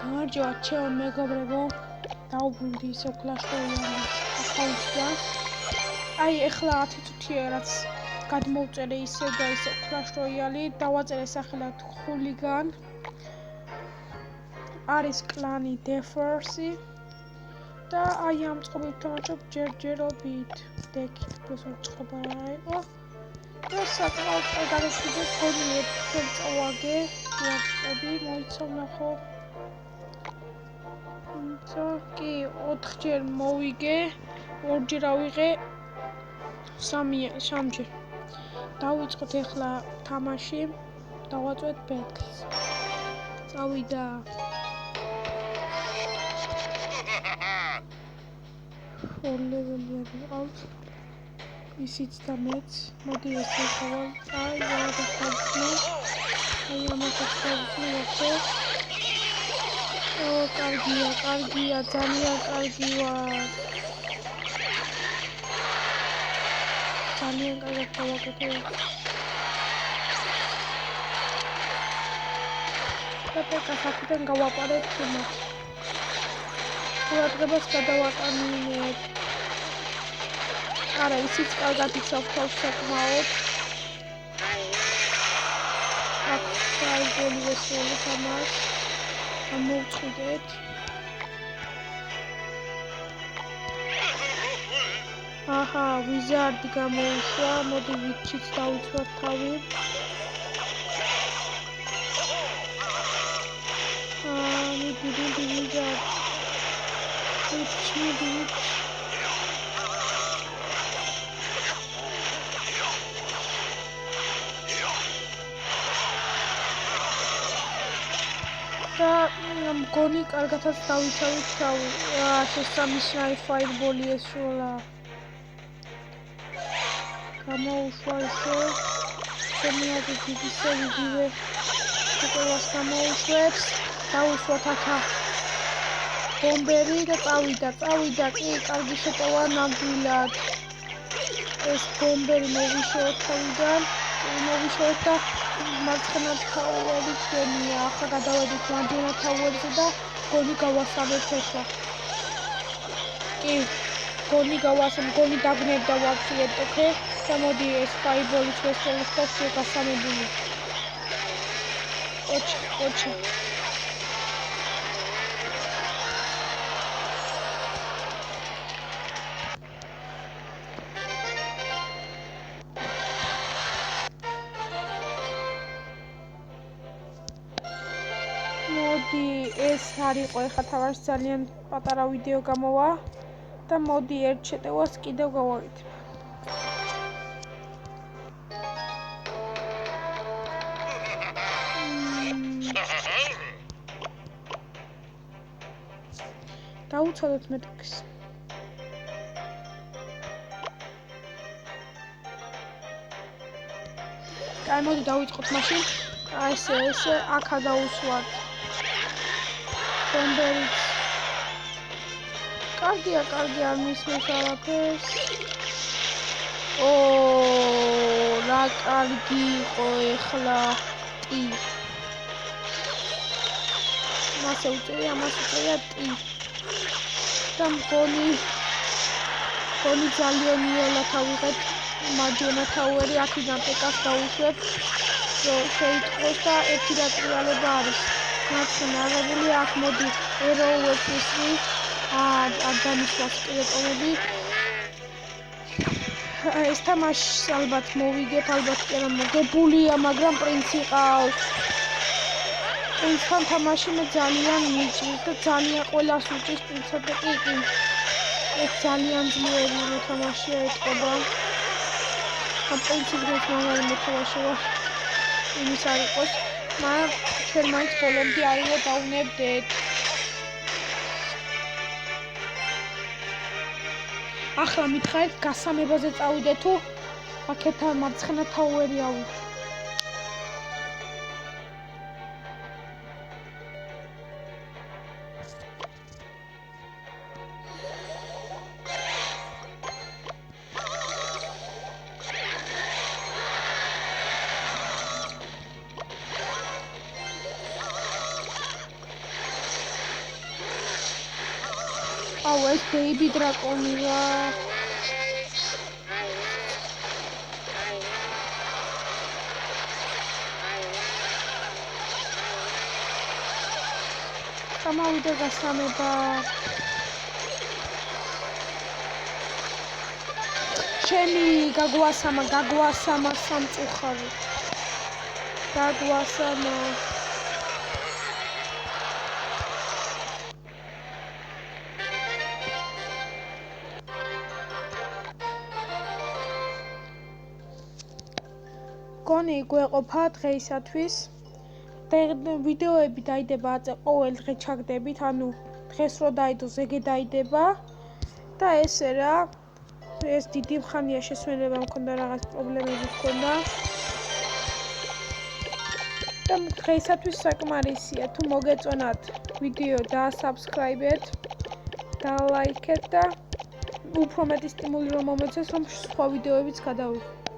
გამარჯობა ჩემო მეგობრებო, დაუბრუნდი ისევ Clash Royale-ის აკაუნტიდან. აი ეხლა 10 წუთია რაც გადმოვწერე ისევ და ისევ Clash Royale, დავაწერე სახელად Hooligan. არის კლანი Defers-ი და აი ამ წყობით თამაშობ ჯერჯერობით. დეკით პლუს წყობა რა იყო. და საკმაოდ გადაგეჭირდა გონი ერთ წავაგე, ვარწები, მოიცავ ნახო. კი 4-ჯერ მოვიგე, 2-ჯერ ავიღე, 3-ჯერ. დავიწყოთ ახლა თამაში, დავაწვეთ ბეთლს. წავიდა. ორლეველი ვიყავთ. ისიც და მეც. მოდი ეს ვიყავ. აი გადავხსნე. აი ამასაც დავხსნე ახლა. კარგია, ძალიან კარგი ვარ. ძალიან კარგად დავაკეთე. და პეკასაკიდან გავაპარეთ თემას. ყურადღებას გადავატანინეთ. არა, ისიც კარგად იცავ თავს საკმაოდ. აქ საიდელი ვესელი თამაშ. მოვწყვიტეთ. აჰა, ვიზარდი გამოუშვა, მოდი ვიჩიც დავიცვათ თავი. მიდი ვიზარდი. მიდი. და მგონი კარგათაც დავიცავით თავი. შესამი სნაიფერბოლი ესროლა. გამოუშვა ისე. შემიაძეთ ისე ვიგივე. უკევას გამოუშვებს. დაუშვათ აქა. ბომბერი და წავიდა. კი, კარგი შეტევა ნამდვილად. ეს ბომბერი მოვიშორეთ თავიდან. მოვიშორეთ და მარცხენა თაუერი ჩვენია. ახლა გადავედით მარჯვენა თაუერზე და გონი გავასწავლეთ ახლა. კი, გონი დაგნებდა ვაფშიეთ, ოკეი? და მოდი ეს ფაიბოლის ვესწავლოთ და შეგასამებული. ოჩა. მოდი ეს არისო ეხლა თავაში ძალიან პატარა ვიდეო გამოვა და მოდი ერთ შეტევას კიდევ გავაკეთებ. დავუცადოთ მეტოქს. კაი, მოდი დავიწყოთ მაშინ. ესე აქა დაუსვათ. ბომბერიც. კარგია, არ მისმის არაფერს. რა კარგი იყო ეხლა. ტი. მასე უწერია ტი. და მგონი ძალიან იოლად ავიღეთ მარჯვენა თაუერი, აქედან პეკას დავუშვებ, რომ შეიტყვეს და ერთი დატრიალება არის. მარცხენა აღებული აქ მოდი ეროუეცი არ დამისვას კილოტონები. ეს თამაშს ალბათ მოვიგებ, ალბათ კი არა მოგებულია, მაგრამ პრინცი ყავს. პრინცთან თამაში მე ძალიან მიჭირს და ძალიან ყველას უჭირს პრინცსა და კი. ეს ძალიან ძლიერი მოთამაშეა ეთყობა. ამ პრინცის დღეს მაგარი მოთამაშეა. იმის არ იყოს, მაგრამ ჩვენ მაინც ბოლომდე აიღო დავნებდეთ. ახლა მითხარით გასამებაზე წავიდე თუ აქეთან მარცხენა თაუერი ავიღე. აუ ეს ბეიბი დრაკონი რა. გამოვიდა გასამება. ჩემი გაგვასამა სამწუხარი. გაგვასამა. გონი გვეყოფა დღეისათვის. ვიდეოები დაიდება აწე ყოველ დღე ჩაგდებით, ანუ დღეს რო დაიდო ზეგე დაიდება და ესე რა. ეს დიდი ხანია შესვენება მქონდა, რაღაც პრობლემები მქონდა. და დღეისათვის საკმარისია. თუ მოგეწონათ ვიდეო დაასაბსკრაიბეთ, დალაიქეთ და უფრო მეტი სტიმული რომ მომეცეს, რომ სხვა ვიდეოებიც გადავიღო.